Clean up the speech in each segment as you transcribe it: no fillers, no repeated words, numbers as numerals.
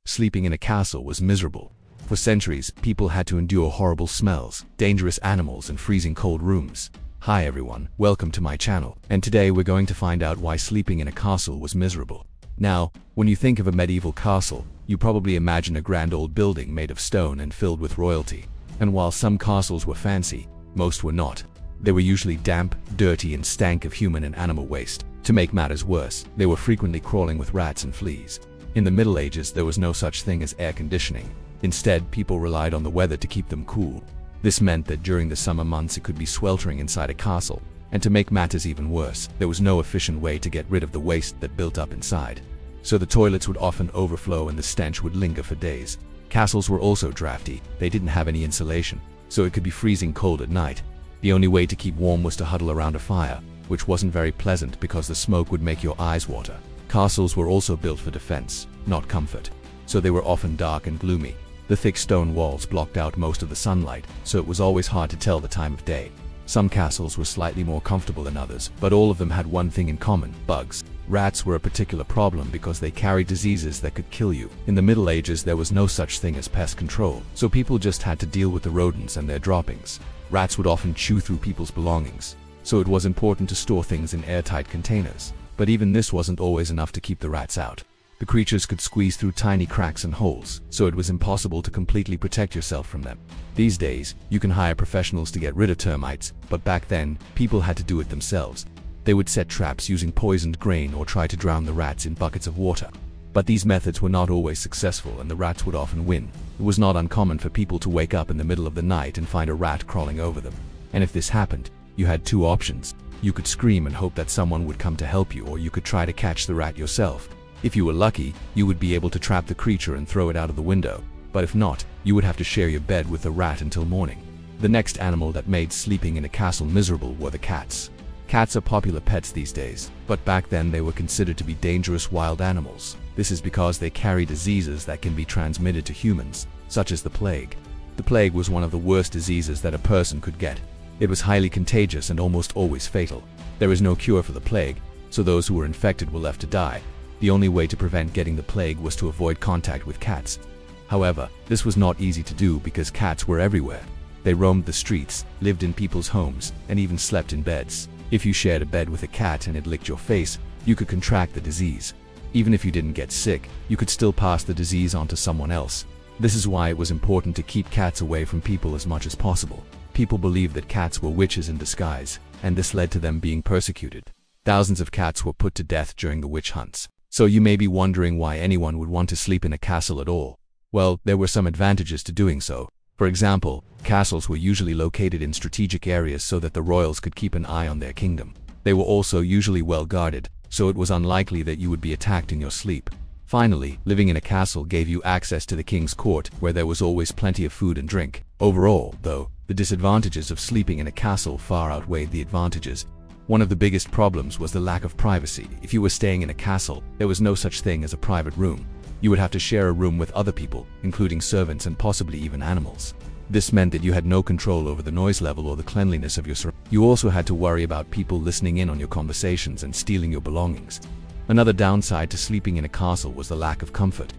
Sleeping in a castle was miserable. For centuries, people had to endure horrible smells, dangerous animals, and freezing cold rooms. Hi everyone, welcome to my channel, and today we're going to find out why sleeping in a castle was miserable. Now, when you think of a medieval castle, you probably imagine a grand old building made of stone and filled with royalty. And while some castles were fancy, most were not. They were usually damp, dirty, and stank of human and animal waste. To make matters worse, they were frequently crawling with rats and fleas. In the Middle Ages, there was no such thing as air conditioning. Instead, people relied on the weather to keep them cool. This meant that during the summer months it could be sweltering inside a castle, and to make matters even worse, there was no efficient way to get rid of the waste that built up inside. So the toilets would often overflow and the stench would linger for days. Castles were also drafty. They didn't have any insulation, so it could be freezing cold at night. The only way to keep warm was to huddle around a fire, which wasn't very pleasant because the smoke would make your eyes water. Castles were also built for defense, not comfort, so they were often dark and gloomy. The thick stone walls blocked out most of the sunlight, so it was always hard to tell the time of day. Some castles were slightly more comfortable than others, but all of them had one thing in common: bugs. Rats were a particular problem because they carried diseases that could kill you. In the Middle Ages, there was no such thing as pest control, so people just had to deal with the rodents and their droppings. Rats would often chew through people's belongings, so it was important to store things in airtight containers. But even this wasn't always enough to keep the rats out. The creatures could squeeze through tiny cracks and holes, so it was impossible to completely protect yourself from them. These days, you can hire professionals to get rid of termites, but back then, people had to do it themselves. They would set traps using poisoned grain or try to drown the rats in buckets of water. But these methods were not always successful and the rats would often win. It was not uncommon for people to wake up in the middle of the night and find a rat crawling over them. And if this happened, you had two options. You could scream and hope that someone would come to help you, or you could try to catch the rat yourself. If you were lucky, you would be able to trap the creature and throw it out of the window. But if not, you would have to share your bed with the rat until morning. The next animal that made sleeping in a castle miserable were the cats. Cats are popular pets these days, but back then they were considered to be dangerous wild animals. This is because they carry diseases that can be transmitted to humans, such as the plague. The plague was one of the worst diseases that a person could get. It was highly contagious and almost always fatal. There is no cure for the plague, so those who were infected were left to die. The only way to prevent getting the plague was to avoid contact with cats. However, this was not easy to do because cats were everywhere. They roamed the streets, lived in people's homes, and even slept in beds. If you shared a bed with a cat and it licked your face, you could contract the disease. Even if you didn't get sick, you could still pass the disease on to someone else. This is why it was important to keep cats away from people as much as possible. People believed that cats were witches in disguise, and this led to them being persecuted. Thousands of cats were put to death during the witch hunts. So you may be wondering why anyone would want to sleep in a castle at all. Well, there were some advantages to doing so. For example, castles were usually located in strategic areas so that the royals could keep an eye on their kingdom. They were also usually well guarded, so it was unlikely that you would be attacked in your sleep. Finally, living in a castle gave you access to the king's court, where there was always plenty of food and drink. Overall, though, the disadvantages of sleeping in a castle far outweighed the advantages. One of the biggest problems was the lack of privacy. If you were staying in a castle, there was no such thing as a private room. You would have to share a room with other people, including servants and possibly even animals. This meant that you had no control over the noise level or the cleanliness of your surroundings. You also had to worry about people listening in on your conversations and stealing your belongings. Another downside to sleeping in a castle was the lack of comfort.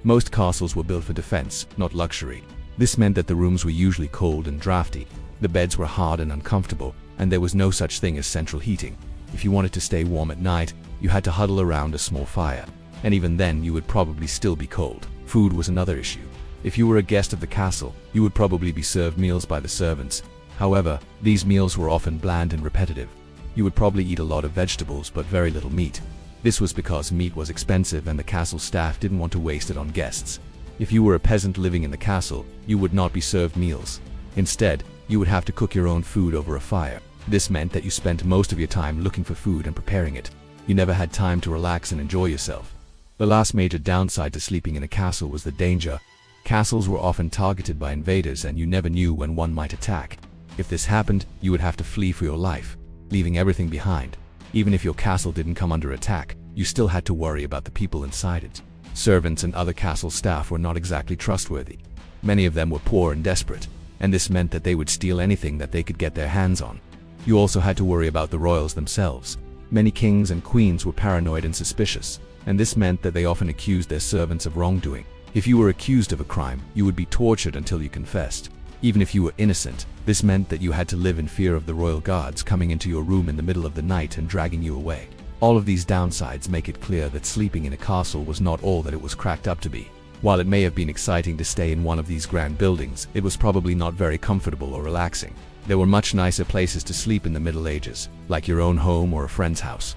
Most castles were built for defense, not luxury. This meant that the rooms were usually cold and drafty. The beds were hard and uncomfortable, and there was no such thing as central heating. If you wanted to stay warm at night, you had to huddle around a small fire. And even then, you would probably still be cold. Food was another issue. If you were a guest of the castle, you would probably be served meals by the servants. However, these meals were often bland and repetitive. You would probably eat a lot of vegetables but very little meat. This was because meat was expensive and the castle staff didn't want to waste it on guests. If you were a peasant living in the castle, you would not be served meals. Instead, you would have to cook your own food over a fire. This meant that you spent most of your time looking for food and preparing it. You never had time to relax and enjoy yourself. The last major downside to sleeping in a castle was the danger. Castles were often targeted by invaders and you never knew when one might attack. If this happened, you would have to flee for your life, leaving everything behind. Even if your castle didn't come under attack, you still had to worry about the people inside it. Servants and other castle staff were not exactly trustworthy. Many of them were poor and desperate, and this meant that they would steal anything that they could get their hands on. You also had to worry about the royals themselves. Many kings and queens were paranoid and suspicious, and this meant that they often accused their servants of wrongdoing. If you were accused of a crime, you would be tortured until you confessed. Even if you were innocent, this meant that you had to live in fear of the royal guards coming into your room in the middle of the night and dragging you away. All of these downsides make it clear that sleeping in a castle was not all that it was cracked up to be. While it may have been exciting to stay in one of these grand buildings, it was probably not very comfortable or relaxing. There were much nicer places to sleep in the Middle Ages, like your own home or a friend's house.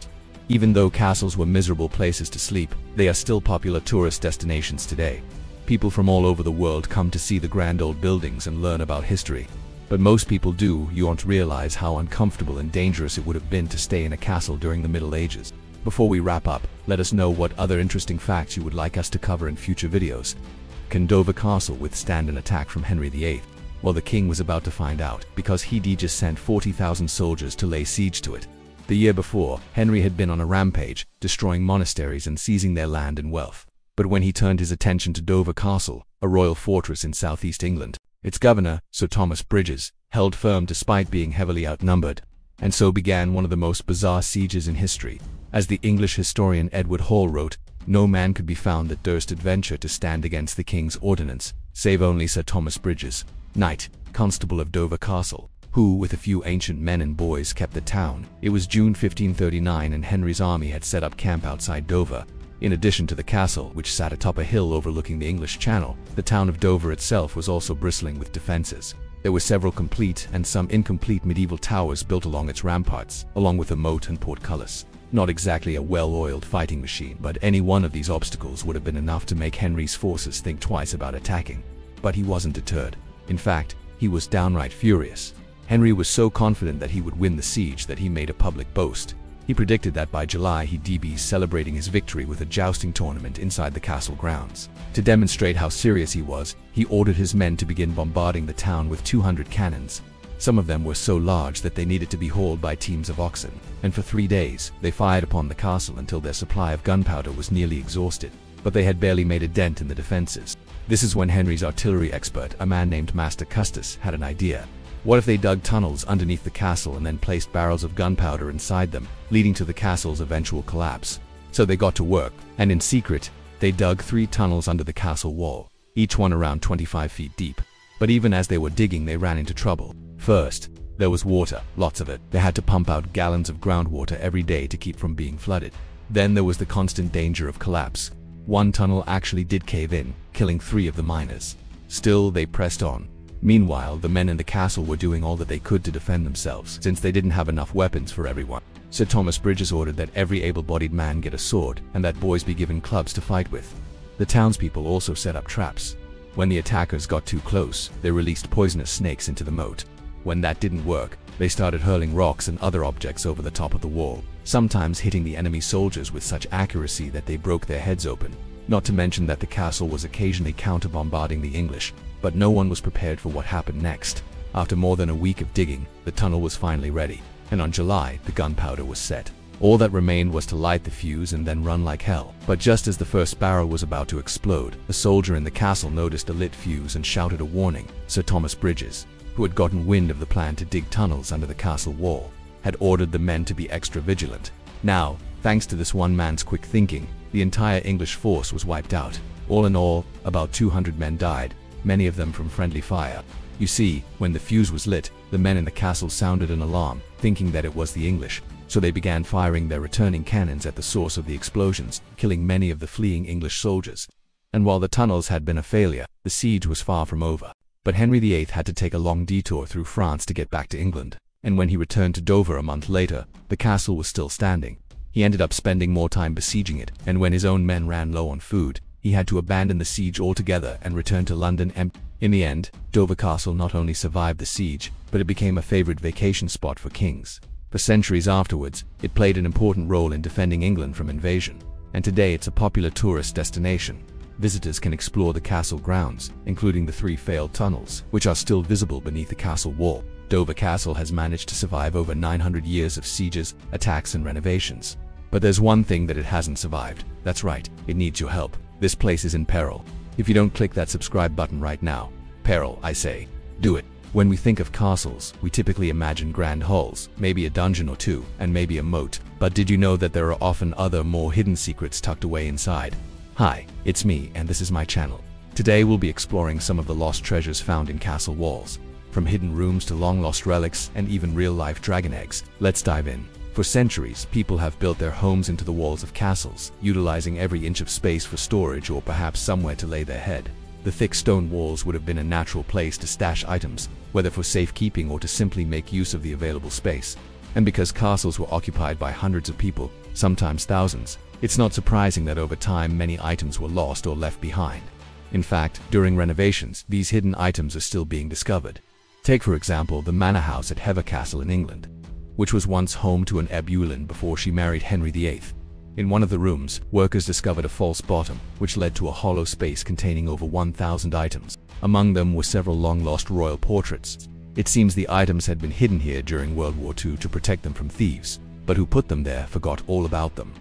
Even though castles were miserable places to sleep, they are still popular tourist destinations today. People from all over the world come to see the grand old buildings and learn about history. But most people you won't realize how uncomfortable and dangerous it would have been to stay in a castle during the Middle Ages. Before we wrap up, let us know what other interesting facts you would like us to cover in future videos. Can Dover Castle withstand an attack from Henry VIII? Well, the king was about to find out, because he'd just sent 40,000 soldiers to lay siege to it. The year before, Henry had been on a rampage, destroying monasteries and seizing their land and wealth. But when he turned his attention to Dover Castle, a royal fortress in southeast England, its governor, Sir Thomas Bridges, held firm despite being heavily outnumbered. And so began one of the most bizarre sieges in history. As the English historian Edward Hall wrote, "No man could be found that durst adventure to stand against the king's ordinance, save only Sir Thomas Bridges, Knight, Constable of Dover Castle, who, with a few ancient men and boys, kept the town." It was June 1539 and Henry's army had set up camp outside Dover. In addition to the castle, which sat atop a hill overlooking the English Channel, the town of Dover itself was also bristling with defenses. There were several complete and some incomplete medieval towers built along its ramparts, along with a moat and portcullis. Not exactly a well-oiled fighting machine, but any one of these obstacles would have been enough to make Henry's forces think twice about attacking. But he wasn't deterred. In fact, he was downright furious. Henry was so confident that he would win the siege that he made a public boast. He predicted that by July he'd be celebrating his victory with a jousting tournament inside the castle grounds. To demonstrate how serious he was, he ordered his men to begin bombarding the town with 200 cannons. Some of them were so large that they needed to be hauled by teams of oxen, and for 3 days they fired upon the castle until their supply of gunpowder was nearly exhausted. But they had barely made a dent in the defenses. This is when Henry's artillery expert, a man named Master Custis, had an idea. What if they dug tunnels underneath the castle and then placed barrels of gunpowder inside them, leading to the castle's eventual collapse? So they got to work, and in secret, they dug 3 tunnels under the castle wall, each one around 25 feet deep. But even as they were digging, they ran into trouble. First, there was water, lots of it. They had to pump out gallons of groundwater every day to keep from being flooded. Then there was the constant danger of collapse. One tunnel actually did cave in, killing 3 of the miners. Still, they pressed on. Meanwhile, the men in the castle were doing all that they could to defend themselves, since they didn't have enough weapons for everyone. Sir Thomas Bridges ordered that every able-bodied man get a sword, and that boys be given clubs to fight with. The townspeople also set up traps. When the attackers got too close, they released poisonous snakes into the moat. When that didn't work, they started hurling rocks and other objects over the top of the wall, sometimes hitting the enemy soldiers with such accuracy that they broke their heads open. Not to mention that the castle was occasionally counter-bombarding the English, but no one was prepared for what happened next. After more than a week of digging, the tunnel was finally ready, and on July, the gunpowder was set. All that remained was to light the fuse and then run like hell. But just as the first barrel was about to explode, a soldier in the castle noticed a lit fuse and shouted a warning. Sir Thomas Bridges, who had gotten wind of the plan to dig tunnels under the castle wall, had ordered the men to be extra vigilant. Now, thanks to this one man's quick thinking, the entire English force was wiped out. All in all, about 200 men died, many of them from friendly fire. You see, when the fuse was lit, the men in the castle sounded an alarm, thinking that it was the English, so they began firing their returning cannons at the source of the explosions, killing many of the fleeing English soldiers. And while the tunnels had been a failure, the siege was far from over. But Henry VIII had to take a long detour through France to get back to England, and when he returned to Dover a month later, the castle was still standing. He ended up spending more time besieging it, and when his own men ran low on food, he had to abandon the siege altogether and return to London empty. In the end, Dover Castle not only survived the siege, but it became a favorite vacation spot for kings. For centuries afterwards, it played an important role in defending England from invasion, and today it's a popular tourist destination. Visitors can explore the castle grounds, including the 3 failed tunnels, which are still visible beneath the castle wall. Dover Castle has managed to survive over 900 years of sieges, attacks, and renovations. But there's one thing that it hasn't survived. That's right, it needs your help. This place is in peril. If you don't click that subscribe button right now, peril, I say, do it. When we think of castles, we typically imagine grand halls, maybe a dungeon or 2, and maybe a moat. But did you know that there are often other, more hidden secrets tucked away inside? Hi, it's me and this is my channel. Today we'll be exploring some of the lost treasures found in castle walls. From hidden rooms to long-lost relics and even real-life dragon eggs. Let's dive in. For centuries, people have built their homes into the walls of castles, utilizing every inch of space for storage or perhaps somewhere to lay their head. The thick stone walls would have been a natural place to stash items, whether for safekeeping or to simply make use of the available space. And because castles were occupied by hundreds of people, sometimes thousands, it's not surprising that over time many items were lost or left behind. In fact, during renovations, these hidden items are still being discovered. Take for example the manor house at Hever Castle in England, which was once home to Anne Boleyn before she married Henry VIII. In one of the rooms, workers discovered a false bottom, which led to a hollow space containing over 1,000 items. Among them were several long-lost royal portraits. It seems the items had been hidden here during World War II to protect them from thieves, but who put them there forgot all about them.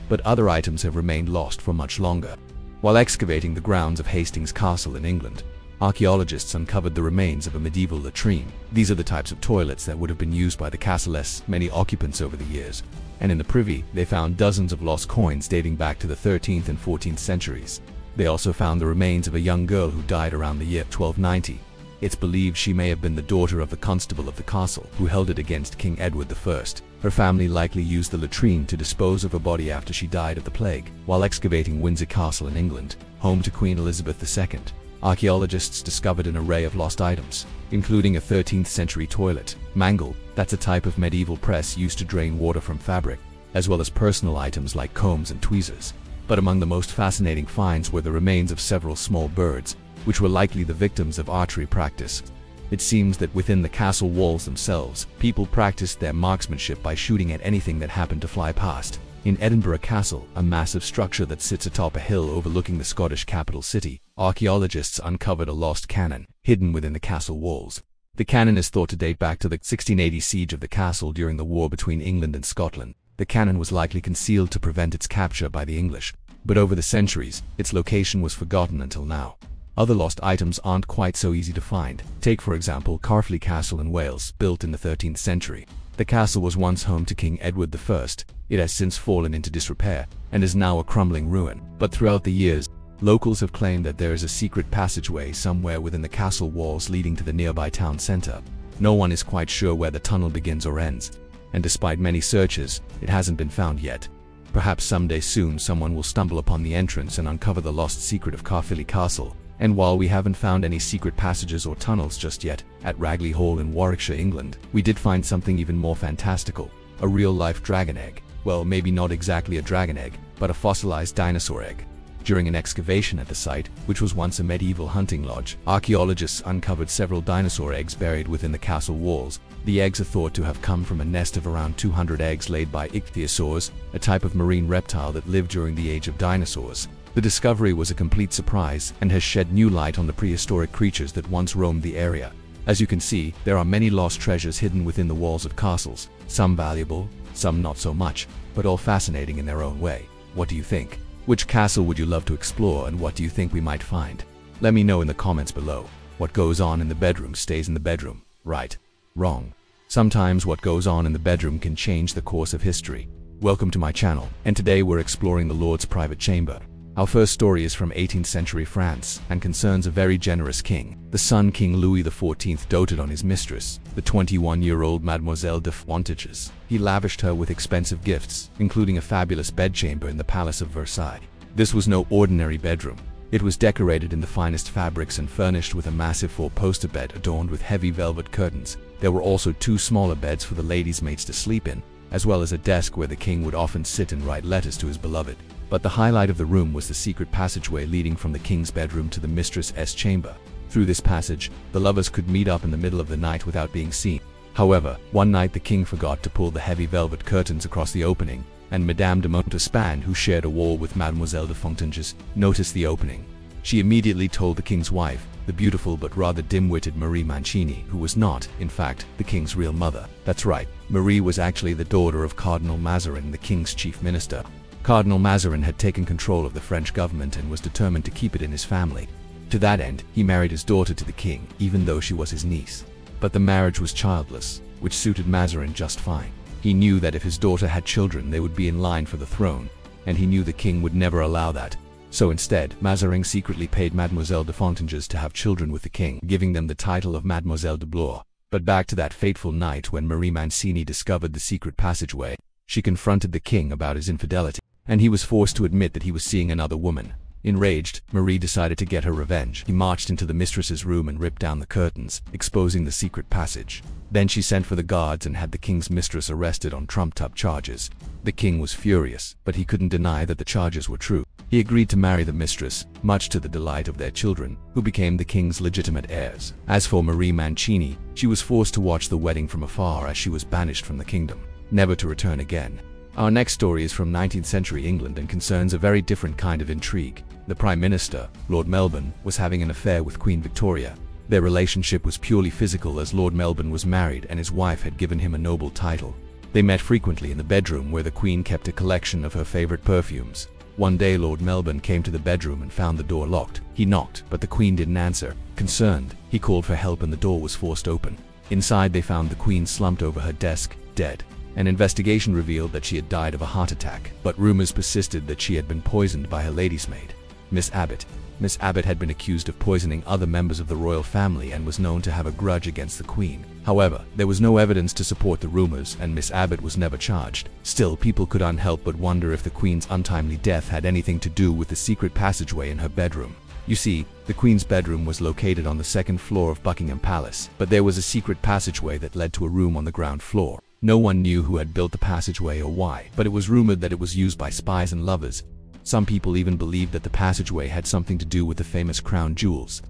But other items have remained lost for much longer. While excavating the grounds of Hastings Castle in England, archaeologists uncovered the remains of a medieval latrine. These are the types of toilets that would have been used by the castle's many occupants over the years. And in the privy, they found dozens of lost coins dating back to the 13th and 14th centuries. They also found the remains of a young girl who died around the year 1290. It's believed she may have been the daughter of the constable of the castle, who held it against King Edward I. Her family likely used the latrine to dispose of her body after she died of the plague. While excavating Windsor Castle in England, home to Queen Elizabeth II, archaeologists discovered an array of lost items, including a 13th century toilet, mangle, that's a type of medieval press used to drain water from fabric, as well as personal items like combs and tweezers. But among the most fascinating finds were the remains of several small birds, which were likely the victims of archery practice. It seems that within the castle walls themselves, people practiced their marksmanship by shooting at anything that happened to fly past. In Edinburgh Castle, a massive structure that sits atop a hill overlooking the Scottish capital city, archaeologists uncovered a lost cannon, hidden within the castle walls. The cannon is thought to date back to the 1680 siege of the castle during the war between England and Scotland. The cannon was likely concealed to prevent its capture by the English, but over the centuries, its location was forgotten until now. Other lost items aren't quite so easy to find. Take for example Carfleet Castle in Wales, built in the 13th century. The castle was once home to King Edward I. It has since fallen into disrepair and is now a crumbling ruin. But throughout the years, locals have claimed that there is a secret passageway somewhere within the castle walls leading to the nearby town center. No one is quite sure where the tunnel begins or ends, and despite many searches, it hasn't been found yet. Perhaps someday soon someone will stumble upon the entrance and uncover the lost secret of Carfleet Castle. And while we haven't found any secret passages or tunnels just yet, at Ragley Hall in Warwickshire, England, we did find something even more fantastical. A real-life dragon egg. Well, maybe not exactly a dragon egg, but a fossilized dinosaur egg. During an excavation at the site, which was once a medieval hunting lodge, archaeologists uncovered several dinosaur eggs buried within the castle walls. The eggs are thought to have come from a nest of around 200 eggs laid by ichthyosaurs, a type of marine reptile that lived during the age of dinosaurs. The discovery was a complete surprise and has shed new light on the prehistoric creatures that once roamed the area. As you can see, there are many lost treasures hidden within the walls of castles, some valuable, some not so much, but all fascinating in their own way. What do you think? Which castle would you love to explore and what do you think we might find? Let me know in the comments below. What goes on in the bedroom stays in the bedroom, right? Wrong. Sometimes what goes on in the bedroom can change the course of history. Welcome to my channel, and today we're exploring the Lord's private chamber. Our first story is from 18th century France and concerns a very generous king. The son King Louis XIV doted on his mistress, the 21-year-old Mademoiselle de Fontages. He lavished her with expensive gifts, including a fabulous bedchamber in the Palace of Versailles. This was no ordinary bedroom. It was decorated in the finest fabrics and furnished with a massive four-poster bed adorned with heavy velvet curtains. There were also two smaller beds for the ladies' maids to sleep in, as well as a desk where the king would often sit and write letters to his beloved. But the highlight of the room was the secret passageway leading from the king's bedroom to the mistress's chamber. Through this passage, the lovers could meet up in the middle of the night without being seen. However, one night the king forgot to pull the heavy velvet curtains across the opening, and Madame de Montespan, who shared a wall with Mademoiselle de Fontages, noticed the opening. She immediately told the king's wife, the beautiful but rather dim-witted Marie Mancini, who was not, in fact, the king's real mother. That's right, Marie was actually the daughter of Cardinal Mazarin, the king's chief minister. Cardinal Mazarin had taken control of the French government and was determined to keep it in his family. To that end, he married his daughter to the king, even though she was his niece. But the marriage was childless, which suited Mazarin just fine. He knew that if his daughter had children, they would be in line for the throne, and he knew the king would never allow that. So instead, Mazarin secretly paid Mademoiselle de Fontainebleau to have children with the king, giving them the title of Mademoiselle de Blois. But back to that fateful night when Marie Mancini discovered the secret passageway. She confronted the king about his infidelity, and he was forced to admit that he was seeing another woman. Enraged, Marie decided to get her revenge. He marched into the mistress's room and ripped down the curtains, exposing the secret passage. Then she sent for the guards and had the king's mistress arrested on trumped-up charges. The king was furious, but he couldn't deny that the charges were true. He agreed to marry the mistress, much to the delight of their children, who became the king's legitimate heirs. As for Marie Mancini, she was forced to watch the wedding from afar as she was banished from the kingdom, never to return again. Our next story is from 19th century England and concerns a very different kind of intrigue. The Prime Minister, Lord Melbourne, was having an affair with Queen Victoria. Their relationship was purely physical as Lord Melbourne was married and his wife had given him a noble title. They met frequently in the bedroom where the Queen kept a collection of her favorite perfumes. One day Lord Melbourne came to the bedroom and found the door locked. He knocked, but the Queen didn't answer. Concerned, he called for help and the door was forced open. Inside they found the Queen slumped over her desk, dead. An investigation revealed that she had died of a heart attack, but rumors persisted that she had been poisoned by her lady's maid, Miss Abbott. Miss Abbott had been accused of poisoning other members of the royal family and was known to have a grudge against the Queen. However, there was no evidence to support the rumors and Miss Abbott was never charged. Still, people could unhelp but wonder if the Queen's untimely death had anything to do with the secret passageway in her bedroom. You see, the Queen's bedroom was located on the second floor of Buckingham Palace, but there was a secret passageway that led to a room on the ground floor. No one knew who had built the passageway or why, but it was rumored that it was used by spies and lovers. Some people even believed that the passageway had something to do with the famous crown jewels.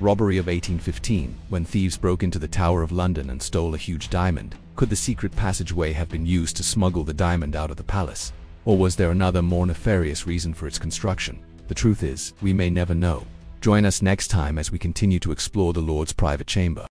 Robbery of 1815, when thieves broke into the Tower of London and stole a huge diamond. Could the secret passageway have been used to smuggle the diamond out of the palace? Or was there another more nefarious reason for its construction? The truth is, we may never know. Join us next time as we continue to explore the Lord's private chamber.